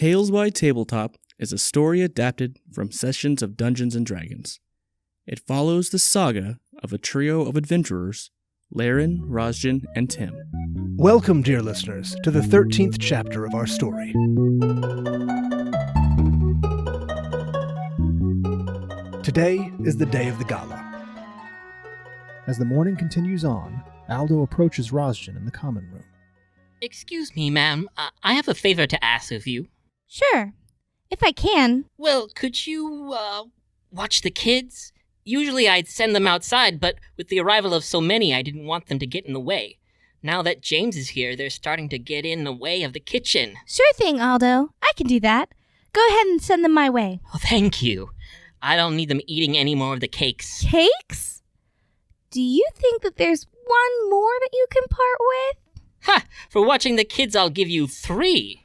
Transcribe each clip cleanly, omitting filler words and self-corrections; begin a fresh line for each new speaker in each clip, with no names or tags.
Tales by Tabletop is a story adapted from sessions of Dungeons & Dragons. It follows the saga of a trio of adventurers, Laeran, Rosjen, and Tim.
Welcome, dear listeners, to the 13th chapter of our story. Today is the day of the gala. As the morning continues on, Aldo approaches Rosjen in the common room.
Excuse me, ma'am. I have a favor to ask of you.
Sure, if I can.
Well, could you, watch the kids? Usually I'd send them outside, but with the arrival of so many, I didn't want them to get in the way. Now that James is here, they're starting to get in the way of the kitchen.
Sure thing, Aldo. I can do that. Go ahead and send them my way.
Oh, thank you. I don't need them eating any more of the cakes.
Cakes? Do you think that there's one more that you can part with?
Ha! For watching the kids, I'll give you 3.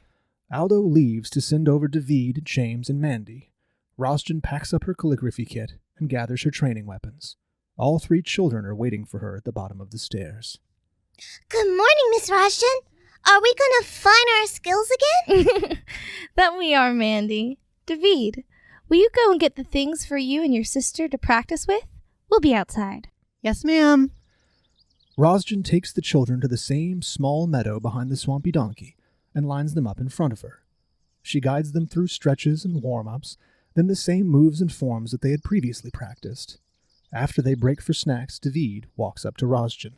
Aldo leaves to send over David, James, and Mandy. Rosjen packs up her calligraphy kit and gathers her training weapons. All 3 children are waiting for her at the bottom of the stairs.
Good morning, Miss Rosjen. Are we gonna fine our skills again?
That we are, Mandy. David, will you go and get the things for you and your sister to practice with? We'll be outside.
Yes, ma'am.
Rosjen takes the children to the same small meadow behind the swampy donkey and lines them up in front of her. She guides them through stretches and warm-ups, then the same moves and forms that they had previously practiced. After they break for snacks, David walks up to Rosjen.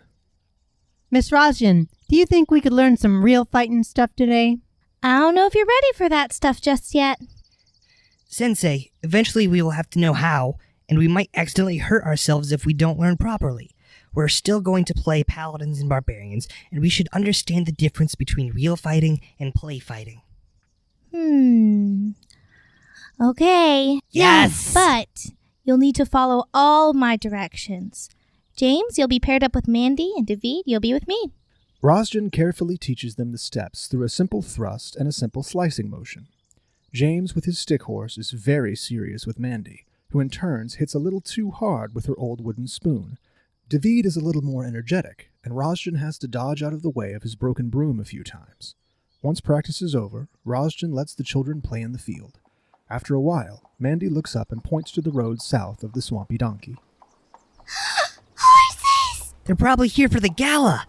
Miss Rosjen, do you think we could learn some real fighting stuff today?
I don't know if you're ready for that stuff just yet.
Sensei, eventually we will have to know how, and we might accidentally hurt ourselves if we don't learn properly. We're still going to play paladins and barbarians, and we should understand the difference between real fighting and play fighting.
Okay.
Yes!
But you'll need to follow all my directions. James, you'll be paired up with Mandy, and David, you'll be with me.
Rosjen carefully teaches them the steps through a simple thrust and a simple slicing motion. James, with his stick horse, is very serious with Mandy, who in turns hits a little too hard with her old wooden spoon. David is a little more energetic, and Rosjen has to dodge out of the way of his broken broom a few times. Once practice is over, Rosjen lets the children play in the field. After a while, Mandy looks up and points to the road south of the swampy donkey.
Horses!
They're probably here for the gala.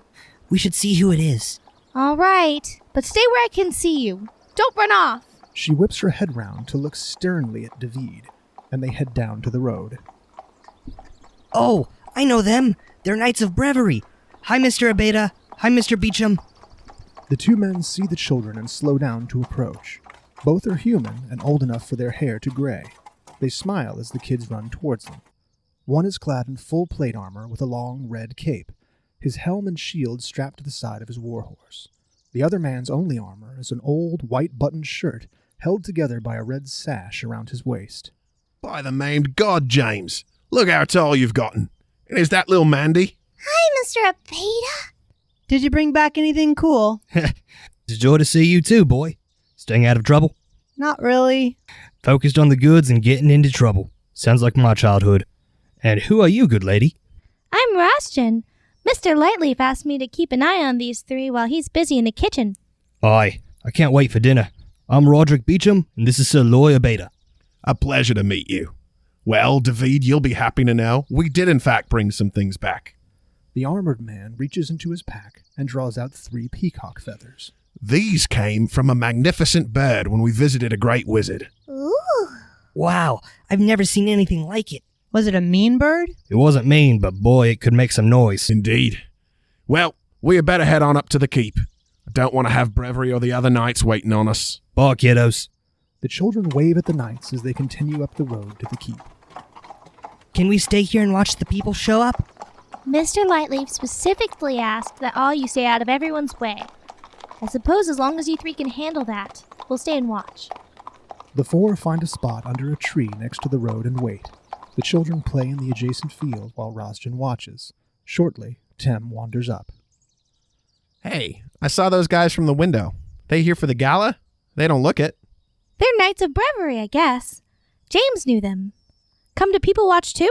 We should see who it is.
All right, but stay where I can see you. Don't run off.
She whips her head round to look sternly at David, and they head down to the road.
Oh, I know them. They're Knights of Breviary. Hi, Mr. Abeda. Hi, Mr. Beecham.
The 2 men see the children and slow down to approach. Both are human and old enough for their hair to gray. They smile as the kids run towards them. One is clad in full plate armor with a long red cape, his helm and shield strapped to the side of his warhorse. The other man's only armor is an old white buttoned shirt held together by a red sash around his waist.
By the maimed God, James, look how tall you've gotten. And is that little Mandy?
Hi, Mr. Abeda.
Did you bring back anything cool?
It's a joy to see you too, boy. Staying out of trouble?
Not really.
Focused on the goods and getting into trouble. Sounds like my childhood. And who are you, good lady?
I'm Rosjen. Mr. Lightleaf asked me to keep an eye on these 3 while he's busy in the kitchen.
Aye, I can't wait for dinner. I'm Roderick Beecham, and this is Sir Loy Abeda.
A pleasure to meet you. Well, David, you'll be happy to know we did in fact bring some things back.
The armored man reaches into his pack and draws out 3 peacock feathers.
These came from a magnificent bird when we visited a great wizard.
Ooh.
Wow, I've never seen anything like it.
Was it a mean bird?
It wasn't mean, but boy, it could make some noise.
Indeed. Well, we had better head on up to the keep. I don't want to have Breviary or the other knights waiting on us.
Bye, kiddos.
The children wave at the knights as they continue up the road to the keep.
Can we stay here and watch the people show up?
Mr. Lightleaf specifically asked that all you stay out of everyone's way. I suppose as long as you 3 can handle that, we'll stay and watch.
The 4 find a spot under a tree next to the road and wait. The children play in the adjacent field while Rosjen watches. Shortly, Tim wanders up.
Hey, I saw those guys from the window. They here for the gala? They don't look it.
They're Knights of Breviary, I guess. James knew them. Come to people watch too?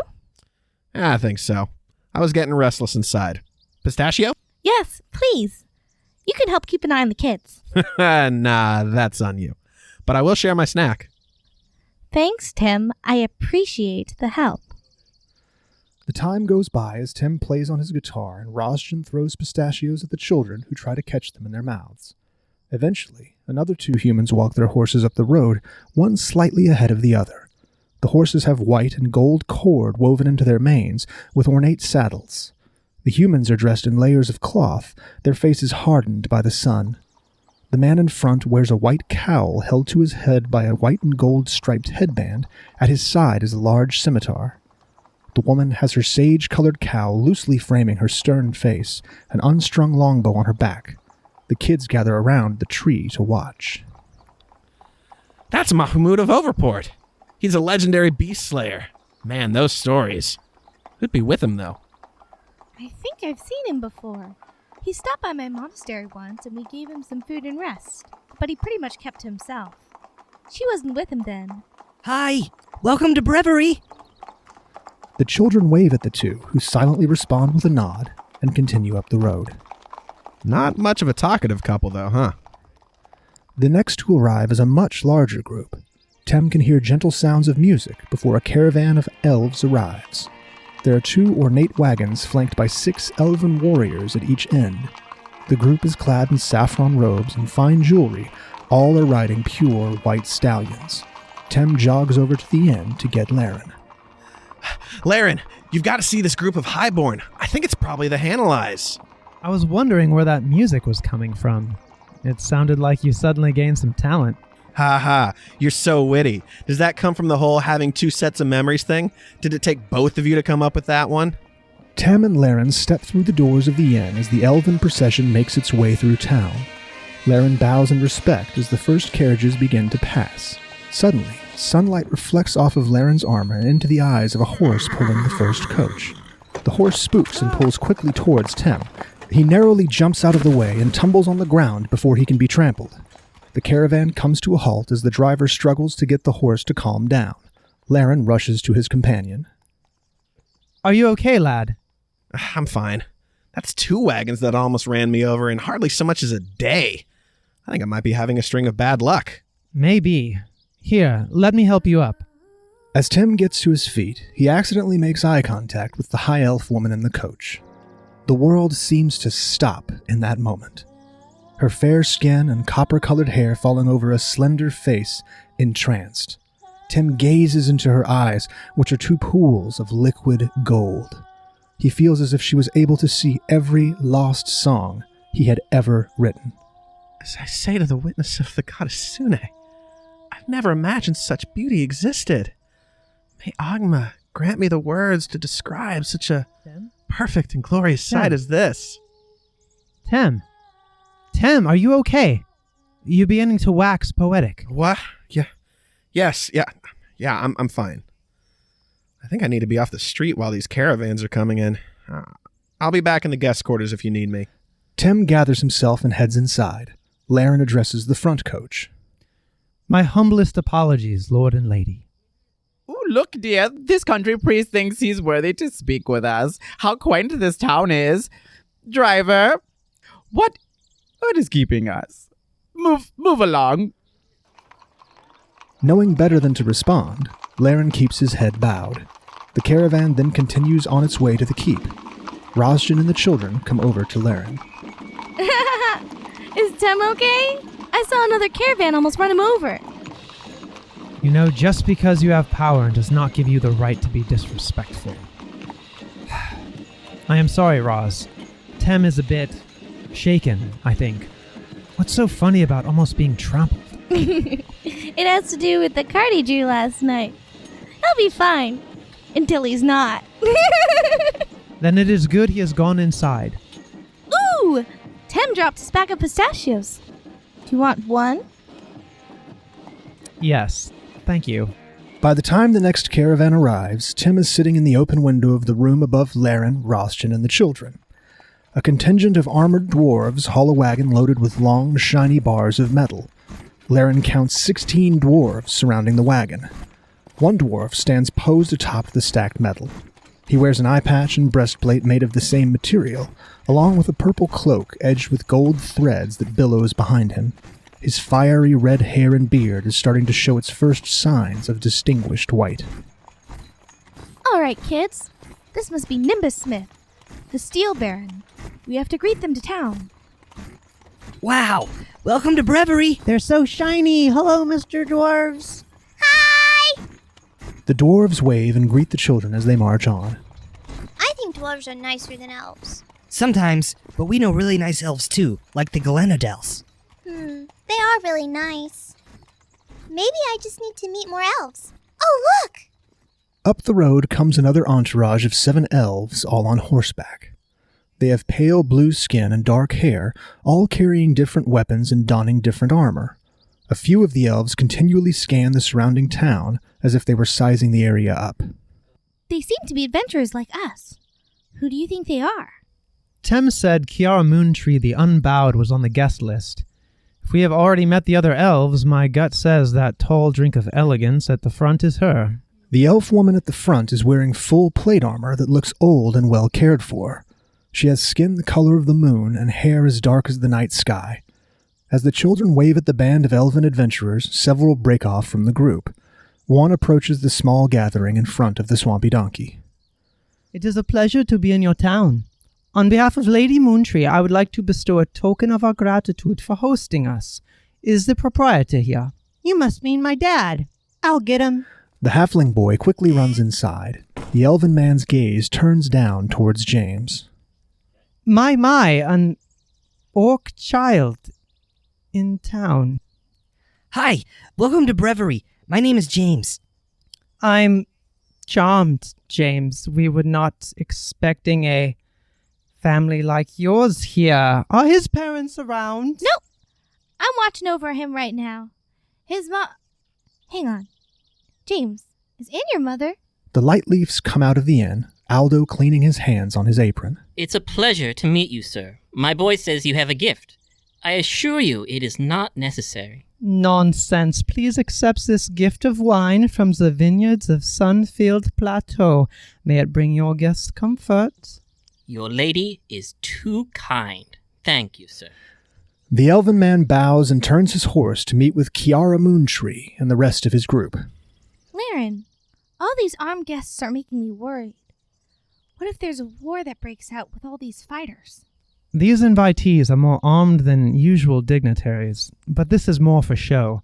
I think so. I was getting restless inside. Pistachio?
Yes, please. You can help keep an eye on the kids.
Nah, that's on you.
but I will share my snack.
Thanks, Tim. I appreciate the help.
The time goes by as Tim plays on his guitar and Rosjen throws pistachios at the children who try to catch them in their mouths. Eventually, another 2 humans walk their horses up the road, one slightly ahead of the other. The horses have white and gold cord woven into their manes with ornate saddles. The humans are dressed in layers of cloth, their faces hardened by the sun. The man in front wears a white cowl held to his head by a white and gold striped headband. At his side is a large scimitar. The woman has her sage-colored cowl loosely framing her stern face, an unstrung longbow on her back. The kids gather around the tree to watch.
That's Mahmoud of Overport. He's a legendary beast slayer. Man, those stories. Who'd be with him, though?
I think I've seen him before. He stopped by my monastery once and we gave him some food and rest, but he pretty much kept to himself. She wasn't with him then.
Hi, welcome to Brevery.
The children wave at the 2, who silently respond with a nod and continue up the road.
Not much of a talkative couple, though, huh?
The next to arrive is a much larger group. Tem can hear gentle sounds of music before a caravan of elves arrives. There are 2 ornate wagons flanked by 6 elven warriors at each end. The group is clad in saffron robes and fine jewelry. All are riding pure white stallions. Tem jogs over to the inn to get Laeran.
Laeran, you've got to see this group of highborn. I think it's probably the Hanalise.
I was wondering where that music was coming from. It sounded like you suddenly gained some talent.
Ha ha, you're so witty. Does that come from the whole having 2 sets of memories thing? Did it take both of you to come up with that one?
Tem and Laeran step through the doors of the inn as the elven procession makes its way through town. Laeran bows in respect as the first carriages begin to pass. Suddenly, sunlight reflects off of Laeran's armor and into the eyes of a horse pulling the first coach. The horse spooks and pulls quickly towards Tem. He narrowly jumps out of the way and tumbles on the ground before he can be trampled. The caravan comes to a halt as the driver struggles to get the horse to calm down. Laeran rushes to his companion.
Are you okay, lad?
I'm fine. That's 2 wagons that almost ran me over in hardly so much as a day. I think I might be having a string of bad luck.
Maybe. Here, let me help you up.
As Tim gets to his feet, he accidentally makes eye contact with the high elf woman in the coach. The world seems to stop in that moment. Her fair skin and copper-colored hair falling over a slender face, entranced. Tim gazes into her eyes, which are 2 pools of liquid gold. He feels as if she was able to see every lost song he had ever written.
As I say to the witness of the goddess Sune, I've never imagined such beauty existed. May Agma grant me the words to describe such a perfect and glorious sight as this.
Tem, are you okay? You're beginning to wax poetic.
What? Yeah, I'm fine. I think I need to be off the street while these caravans are coming in. I'll be back in the guest quarters if you need me.
Tim gathers himself and heads inside. Laeran addresses the front coach.
My humblest apologies, Lord and Lady.
Oh, look, dear, this country priest thinks he's worthy to speak with us. How quaint this town is. Driver, what is keeping us? Move along.
Knowing better than to respond, Laeran keeps his head bowed. The caravan then continues on its way to the keep. Rosjen and the children come over to Laeran.
Is Tim okay? I saw another caravan almost run him over.
You know, just because you have power does not give you the right to be disrespectful. I am sorry, Roz. Tem is a bit shaken, I think. What's so funny about almost being trampled?
It has to do with the card he drew last night. He'll be fine. Until he's not.
Then it is good he has gone inside.
Ooh! Tim dropped his bag of pistachios. Do you want one?
Yes, thank you.
By the time the next caravan arrives, Tim is sitting in the open window of the room above Laeran, Rosjen, and the children. A contingent of armored dwarves haul a wagon loaded with long, shiny bars of metal. Laeran counts 16 dwarves surrounding the wagon. One dwarf stands posed atop the stacked metal. He wears an eye patch and breastplate made of the same material, along with a purple cloak edged with gold threads that billows behind him. His fiery red hair and beard is starting to show its first signs of distinguished white.
All right, kids. This must be Nimbus Smith, the Steel Baron. We have to greet them to town.
Wow! Welcome to Brevery!
They're so shiny. Hello, Mr. Dwarves.
Hi!
The dwarves wave and greet the children as they march on.
I think dwarves are nicer than elves.
Sometimes, but we know really nice elves too, like the Galenodels.
They are really nice. Maybe I just need to meet more elves. Oh, look!
Up the road comes another entourage of 7 elves, all on horseback. They have pale blue skin and dark hair, all carrying different weapons and donning different armor. A few of the elves continually scan the surrounding town as if they were sizing the area up.
They seem to be adventurers like us. Who do you think they are?
Tem said Kiara Moontree the Unbowed was on the guest list. If we have already met the other elves, my gut says that tall drink of elegance at the front is her.
The elf woman at the front is wearing full plate armor that looks old and well cared for. She has skin the color of the moon and hair as dark as the night sky. As the children wave at the band of elven adventurers, several break off from the group. One approaches the small gathering in front of the swampy donkey.
It is a pleasure to be in your town. On behalf of Lady Moontree, I would like to bestow a token of our gratitude for hosting us. Is the proprietor here? You must mean my dad. I'll get him.
The halfling boy quickly runs inside. The elven man's gaze turns down towards James.
An orc child in town.
Hi! Welcome to Brevery. My name is James.
I'm charmed, James. We were not expecting a family like yours here. Are his parents around?
Nope. I'm watching over him right now. His mom... Hang on. James, is Anne your mother?
The light leaves come out of the inn, Aldo cleaning his hands on his apron.
It's a pleasure to meet you, sir. My boy says you have a gift. I assure you it is not necessary.
Nonsense. Please accept this gift of wine from the vineyards of Sunfield Plateau. May it bring your guests comfort.
Your lady is too kind. Thank you, sir.
The elven man bows and turns his horse to meet with Kiara Moontree and the rest of his group.
Laeran, all these armed guests are making me worried. What if there's a war that breaks out with all these fighters?
These invitees are more armed than usual dignitaries, but this is more for show.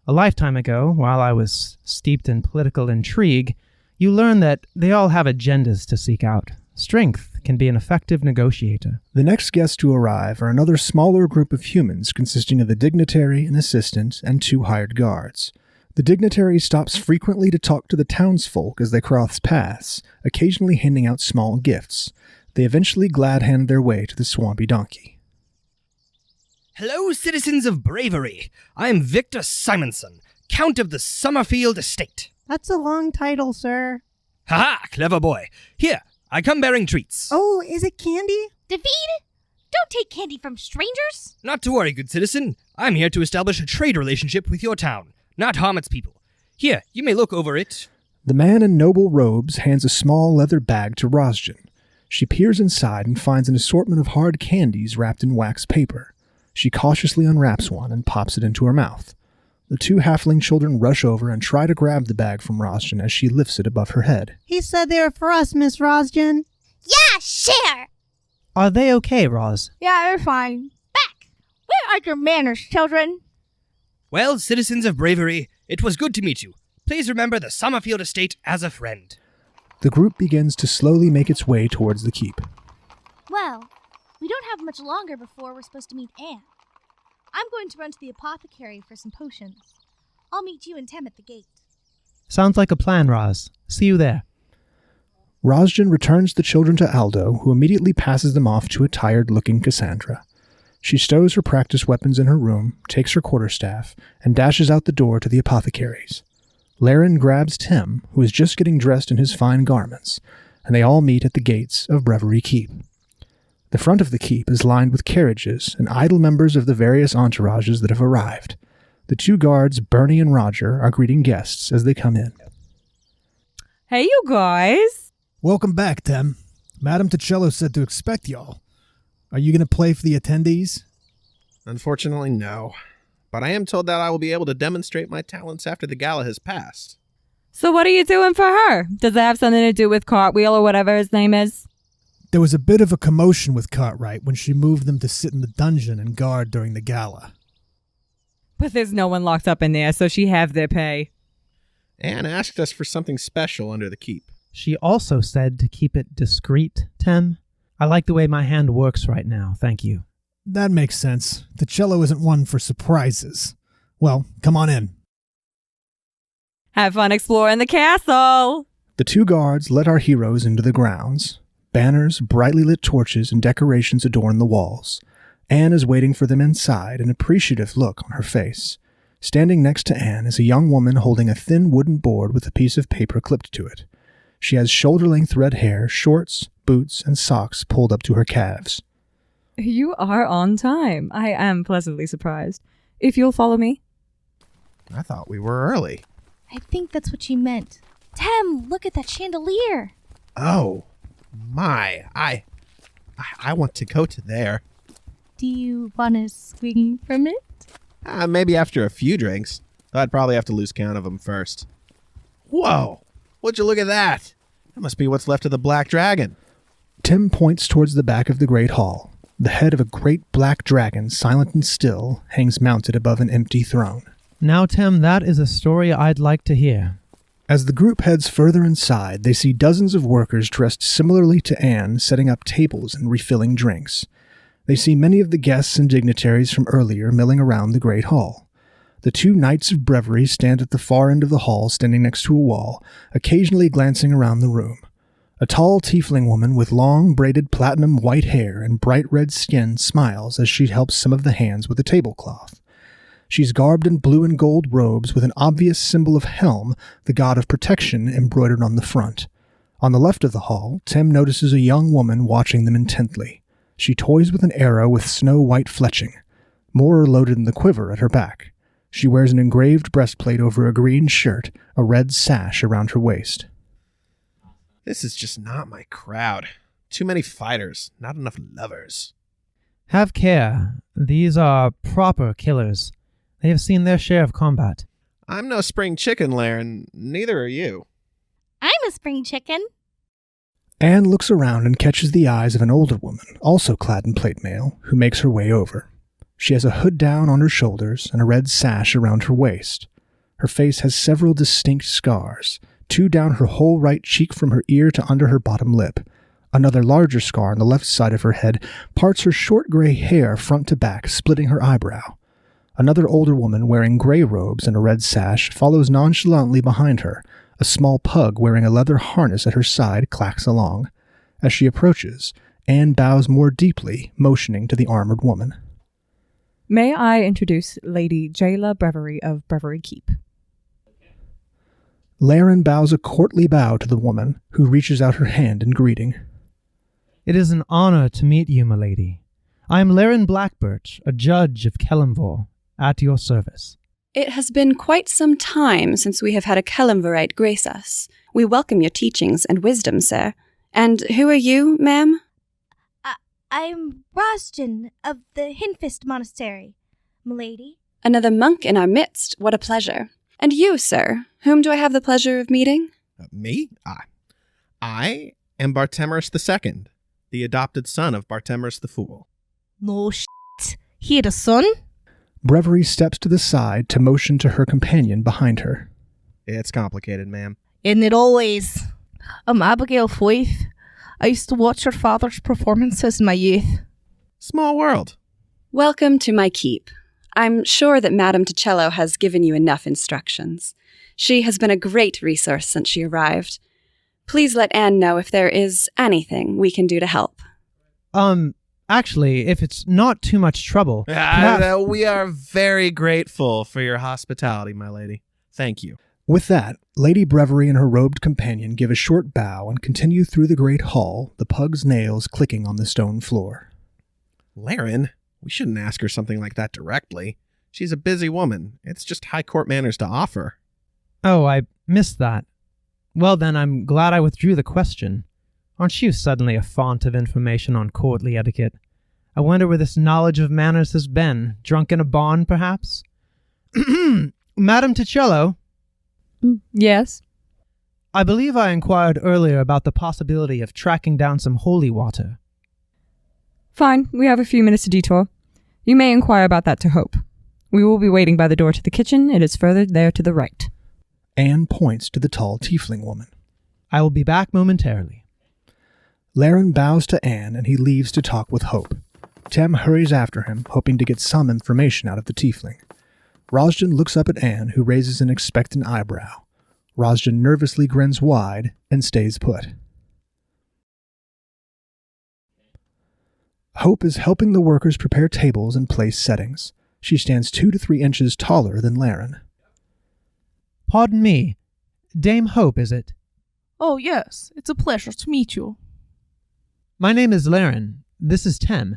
A lifetime ago, while I was steeped in political intrigue, you learn that they all have agendas to seek out. Strength can be an effective negotiator.
The next guests to arrive are another smaller group of humans consisting of a dignitary, an assistant, and 2 hired guards. The dignitary stops frequently to talk to the townsfolk as they cross paths, occasionally handing out small gifts. They eventually glad hand their way to the swampy donkey.
Hello, citizens of Bravery. I am Victor Simonson, Count of the Summerfield Estate.
That's a long title, sir.
Ha-ha, clever boy. Here, I come bearing treats.
Oh, is it candy?
David, don't take candy from strangers.
Not to worry, good citizen. I'm here to establish a trade relationship with your town, not harm its people. Here, you may look over it.
The man in noble robes hands a small leather bag to Rosjen. She peers inside and finds an assortment of hard candies wrapped in wax paper. She cautiously unwraps one and pops it into her mouth. The 2 halfling children rush over and try to grab the bag from Rosjen as she lifts it above her head.
He said they were for us, Miss Rosjen.
Yeah, share!
Are they okay, Ros?
Yeah, they're fine. Back! Where are your manners, children?
Well, citizens of Bravery, it was good to meet you. Please remember the Summerfield Estate as a friend.
The group begins to slowly make its way towards the keep.
Well, we don't have much longer before we're supposed to meet Anne. I'm going to run to the apothecary for some potions. I'll meet you and Tem at the gate.
Sounds like a plan, Ros. See you there.
Rosjen returns the children to Aldo, who immediately passes them off to a tired-looking Cassandra. She stows her practice weapons in her room, takes her quarterstaff, and dashes out the door to the apothecary's. Laeran grabs Tem, who is just getting dressed in his fine garments, and they all meet at the gates of Brevery Keep. The front of the keep is lined with carriages and idle members of the various entourages that have arrived. The 2 guards, Bernie and Rodger, are greeting guests as they come in.
Hey, you guys!
Welcome back, Tem. Madame Ticello said to expect y'all. Are you going to play for the attendees?
Unfortunately, no. but I am told that I will be able to demonstrate my talents after the gala has passed.
So what are you doing for her? Does it have something to do with Cartwheel or whatever his name is?
There was a bit of a commotion with Cartwright when she moved them to sit in the dungeon and guard during the gala.
But there's no one locked up in there, so she have their pay.
Anne asked us for something special under the keep.
She also said to keep it discreet, Tem. I like the way my hand works right now, thank you.
That makes sense. The cello isn't one for surprises. Well, come on in.
Have fun exploring the castle!
The two guards led our heroes into the grounds. Banners, brightly lit torches, and decorations adorn the walls. Anne is waiting for them inside, an appreciative look on her face. Standing next to Anne is a young woman holding a thin wooden board with a piece of paper clipped to it. She has shoulder-length red hair, shorts, boots, and socks pulled up to her calves.
You are on time. I am pleasantly surprised. If you'll follow me.
I thought we were early.
I think that's what she meant. Tem, look at that chandelier.
Oh, my. I want to go to there.
Do you want to swing from it?
Maybe after a few drinks. I'd probably have to lose count of them first. Whoa! Would you look at that? That must be what's left of the Black Dragon.
Tim points towards the back of the great hall. The head of a great black dragon, silent and still, hangs mounted above an empty throne.
Now, Tim, that is a story I'd like to hear.
As the group heads further inside, they see dozens of workers dressed similarly to Anne setting up tables and refilling drinks. They see many of the guests and dignitaries from earlier milling around the great hall. The two Knights of Breviary stand at the far end of the hall, standing next to a wall, occasionally glancing around the room. A tall tiefling woman with long, braided platinum white hair and bright red skin smiles as she helps some of the hands with a tablecloth. She's garbed in blue and gold robes with an obvious symbol of Helm, the god of protection, embroidered on the front. On the left of the hall, Tim notices a young woman watching them intently. She toys with an arrow with snow-white fletching. More are loaded in the quiver at her back. She wears an engraved breastplate over a green shirt, a red sash around her waist.
This is just not my crowd. Too many fighters, not enough lovers.
Have care. These are proper killers. They have seen their share of combat.
I'm no spring chicken, Laeran. Neither are you.
I'm a spring chicken.
Anne looks around and catches the eyes of an older woman, also clad in plate mail, who makes her way over. She has a hood down on her shoulders and a red sash around her waist. Her face has several distinct scars, 2 down her whole right cheek from her ear to under her bottom lip. Another larger scar on the left side of her head parts her short gray hair front to back, splitting her eyebrow. Another older woman wearing gray robes and a red sash follows nonchalantly behind her. A small pug wearing a leather harness at her side clacks along. As she approaches, Anne bows more deeply, motioning to the armored woman.
May I introduce Lady Jayla Breviary of Breviary Keep?
Laeran bows a courtly bow to the woman, who reaches out her hand in greeting.
It is an honor to meet you, my lady. I am Laeran Blackbirch, a judge of Kelemvor, at your service.
It has been quite some time since we have had a Kelemvorite grace us. We welcome your teachings and wisdom, sir. And who are you, ma'am?
I'm Rosjen of the Hinfist Monastery, m'lady.
Another monk in our midst. What a pleasure. And you, sir, whom do I have the pleasure of meeting?
Me? I am Bartemerus II, the adopted son of Bartemerus the Fool.
No shit. He had a son?
Breviary steps to the side to motion to her companion behind her.
It's complicated, ma'am.
Isn't it always? I'm Abigail Foyth. I used to watch your father's performances in my youth.
Small world.
Welcome to my keep. I'm sure that Madame Ticello has given you enough instructions. She has been a great resource since she arrived. Please let Anne know if there is anything we can do to help.
Actually, if it's not too much trouble...
We are very grateful for your hospitality, my lady. Thank you.
With that, Lady Breviary and her robed companion give a short bow and continue through the great hall, the pug's nails clicking on the stone floor.
Laeran, we shouldn't ask her something like that directly. She's a busy woman. It's just high court manners to offer.
Oh, I missed that. Well then, I'm glad I withdrew the question. Aren't you suddenly a font of information on courtly etiquette? I wonder where this knowledge of manners has been. Drunk in a barn, perhaps? Madam Ticello?
Yes?
I believe I inquired earlier about the possibility of tracking down some holy water.
Fine, we have a few minutes to detour. You may inquire about that to Hope. We will be waiting by the door to the kitchen. It is further there to the right.
Anne points to the tall tiefling woman.
I will be back momentarily.
Laeran bows to Anne and he leaves to talk with Hope. Tem hurries after him, hoping to get some information out of the tiefling. Rosjen looks up at Anne, who raises an expectant eyebrow. Rosjen nervously grins wide and stays put. Hope is helping the workers prepare tables and place settings. She stands 2 to 3 inches taller than Laeran.
Pardon me. Dame Hope, is it?
Oh, yes. It's a pleasure to meet you.
My name is Laeran. This is Tem.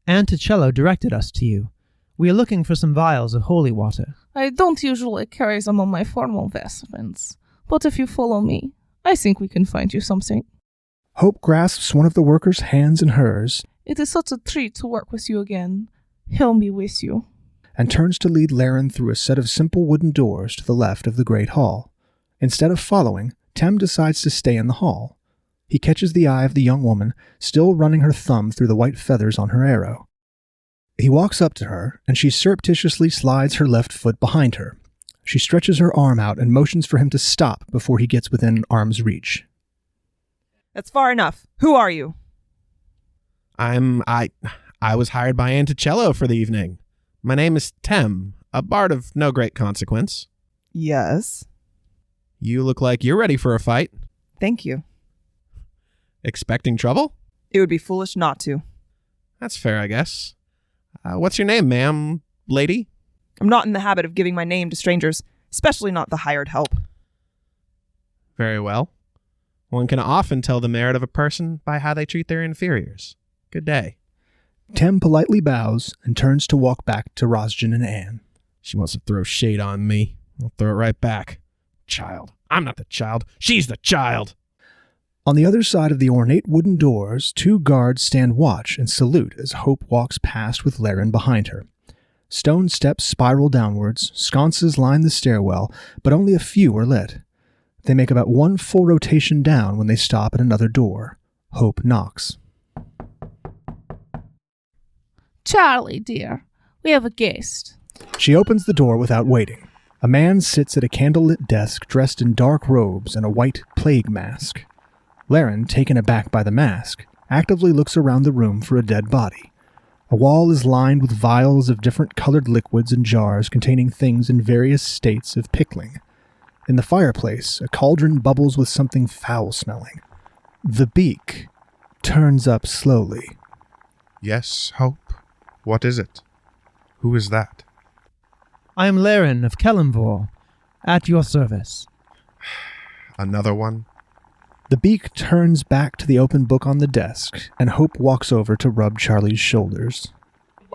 Anne Ticello directed us to you. We are looking for some vials of holy water.
I don't usually carry them on my formal vestments, but if you follow me, I think we can find you something.
Hope grasps one of the workers' hands in hers.
It is such a treat to work with you again. He'll be with you.
And turns to lead Laeran through a set of simple wooden doors to the left of the great hall. Instead of following, Tem decides to stay in the hall. He catches the eye of the young woman, still running her thumb through the white feathers on her arrow. He walks up to her, and she surreptitiously slides her left foot behind her. She stretches her arm out and motions for him to stop before he gets within arm's reach.
That's far enough. Who are you?
I was hired by Anne Ticello for the evening. My name is Tem, a bard of no great consequence.
Yes.
You look like you're ready for a fight.
Thank you.
Expecting trouble?
It would be foolish not to.
That's fair, I guess. What's your name, ma'am, lady?
I'm not in the habit of giving my name to strangers, especially not the hired help.
Very well. One can often tell the merit of a person by how they treat their inferiors. Good day.
Tem politely bows and turns to walk back to Rosjen and Anne.
She wants to throw shade on me. I'll throw it right back. Child. I'm not the child. She's the child.
On the other side of the ornate wooden doors, 2 guards stand watch and salute as Hope walks past with Laeran behind her. Stone steps spiral downwards, sconces line the stairwell, but only a few are lit. They make about 1 full rotation down when they stop at another door. Hope knocks.
Charlie, dear, we have a guest.
She opens the door without waiting. A man sits at a candlelit desk dressed in dark robes and a white plague mask. Laeran, taken aback by the mask, actively looks around the room for a dead body. A wall is lined with vials of different colored liquids and jars containing things in various states of pickling. In the fireplace, a cauldron bubbles with something foul-smelling. The beak turns up slowly.
Yes, Hope. What is it? Who is that?
I am Laeran of Kelemvor, at your service.
Another one?
The beak turns back to the open book on the desk, and Hope walks over to rub Charlie's shoulders.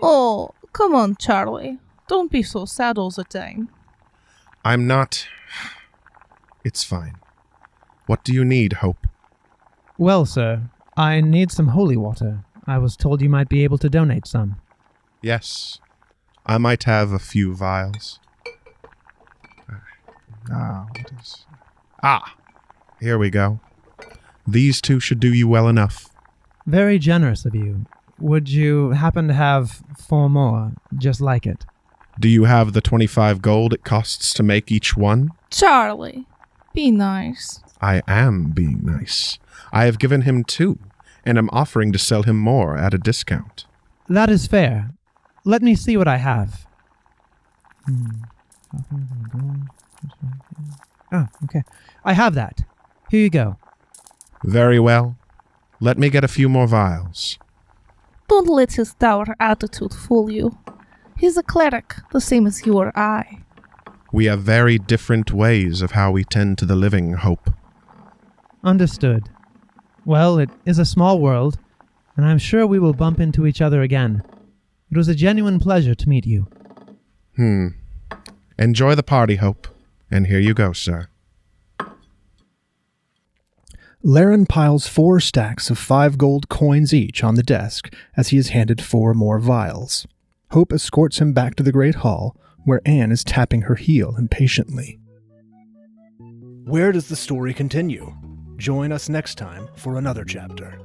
Oh, come on, Charlie. Don't be so sad all the time.
I'm not... It's fine. What do you need, Hope?
Well, sir, I need some holy water. I was told you might be able to donate some.
Yes. I might have a few vials. Here we go. These 2 should do you well enough.
Very generous of you. Would you happen to have 4 more, just like it?
Do you have the 25 gold it costs to make each one?
Charlie, be nice.
I am being nice. I have given him 2, and am offering to sell him more at a discount.
That is fair. Let me see what I have. Oh, okay. I have that. Here you go.
Very well. Let me get a few more vials.
Don't let his dour attitude fool you. He's a cleric, the same as you or I.
We have very different ways of how we tend to the living, Hope.
Understood. Well, it is a small world, and I'm sure we will bump into each other again. It was a genuine pleasure to meet you.
Enjoy the party, Hope. And here you go, sir.
Laeran piles 4 stacks of 5 gold coins each on the desk as he is handed 4 more vials. Hope escorts him back to the great hall, where Anne is tapping her heel impatiently. Where does the story continue? Join us next time for another chapter.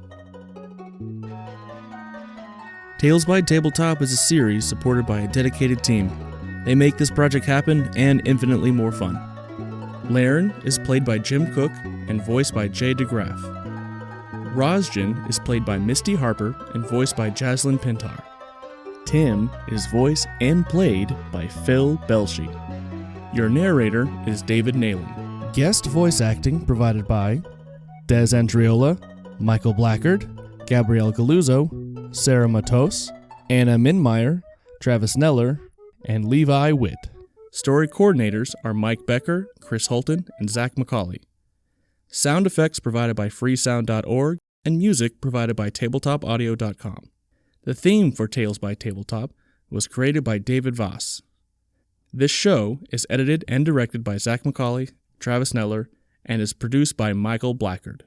Tales by Tabletop is a series supported by a dedicated team. They make this project happen and infinitely more fun. Laeran is played by Jim Cook and voiced by Jay DeGraff. Rosjen is played by Misty Harper and voiced by Jazlyn Pintar. Tim is voiced and played by Phil Boelche. Your narrator is David Nellor. Guest voice acting provided by Dez Andreola, Michael Blackard, Gabrielle Galluzzo, Sarah Matos, Anna Minmier, Travis Nellor, and Levi Witt. Story coordinators are Mike Becker, Chris Hultin, and Zac McAuley. Sound effects provided by freesound.org and music provided by tabletopaudio.com. The theme for Tales by Tabletop was created by David Vass. This show is edited and directed by Zac McAuley, Travis Nellor, and is produced by Michael Blackard.